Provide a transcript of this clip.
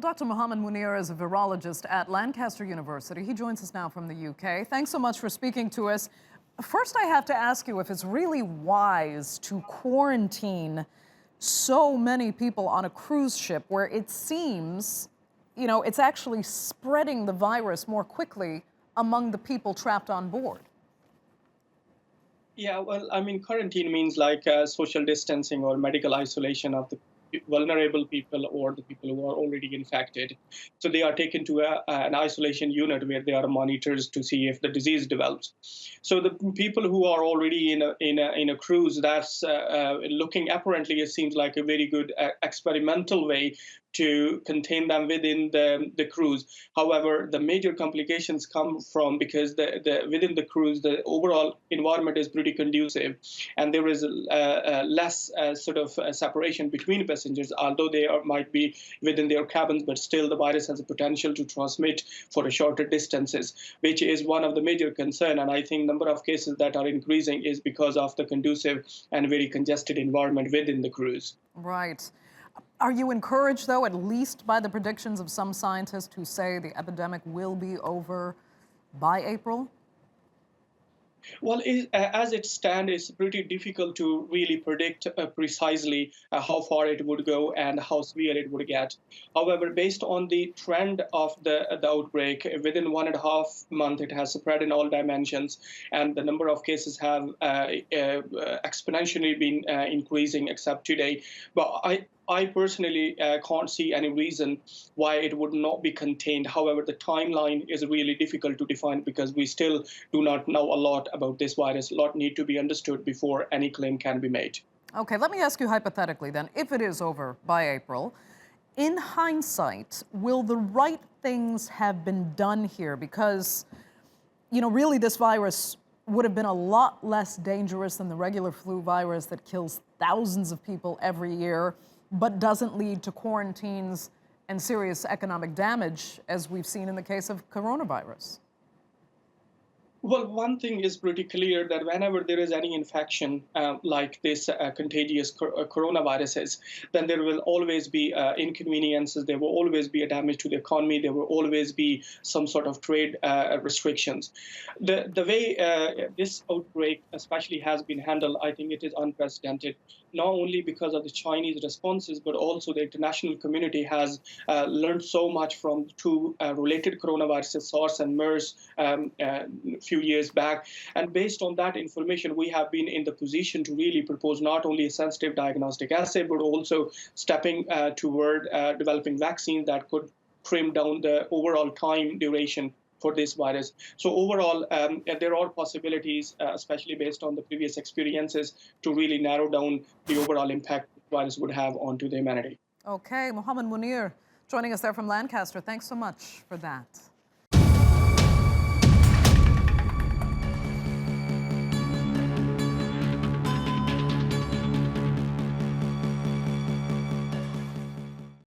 Dr. Mohammed Munir is a virologist at Lancaster University. He joins us now from the UK. Thanks so much for speaking to us. First, I have to ask you if it's really wise to quarantine so many people on a cruise ship where it seems, it's actually spreading the virus more quickly among the people trapped on board. Yeah, well, quarantine means like social distancing or medical isolation of the vulnerable people or the people who are already infected. So they are taken to an isolation unit where they are monitored to see if the disease develops. So the people who are already in a cruise, that's looking apparently, it seems like a very good experimental way to contain them within the cruise. However, the major complications come from because within the cruise, the overall environment is pretty conducive, and there is less separation between passengers, although they might be within their cabins, but still the virus has a potential to transmit for a shorter distances, which is one of the major concern. And I think number of cases that are increasing is because of the conducive and very congested environment within the cruise. Right. Are you encouraged, though, at least by the predictions of some scientists who say the epidemic will be over by April? Well, as it stands, it's pretty difficult to really predict precisely how far it would go and how severe it would get. However, based on the trend of the outbreak, within 1.5 months, it has spread in all dimensions, and the number of cases have exponentially been increasing, except today. But I personally can't see any reason why it would not be contained. However, the timeline is really difficult to define because we still do not know a lot about this virus. A lot need to be understood before any claim can be made. Okay, let me ask you hypothetically then, if it is over by April, in hindsight, will the right things have been done here? Because, really this virus would have been a lot less dangerous than the regular flu virus that kills thousands of people every year, but doesn't lead to quarantines and serious economic damage, as we've seen in the case of coronavirus. Well, one thing is pretty clear that whenever there is any infection like this contagious coronaviruses, then there will always be inconveniences. There will always be a damage to the economy. There will always be some sort of trade restrictions. The way this outbreak especially has been handled, I think it is unprecedented, not only because of the Chinese responses, but also the international community has learned so much from two related coronaviruses, SARS and MERS, few years back. And based on that information, we have been in the position to really propose not only a sensitive diagnostic assay, but also stepping toward developing vaccines that could trim down the overall time duration for this virus. So overall, there are possibilities, especially based on the previous experiences, to really narrow down the overall impact the virus would have onto the humanity. Okay, Mohammed Munir joining us there from Lancaster. Thanks so much for that.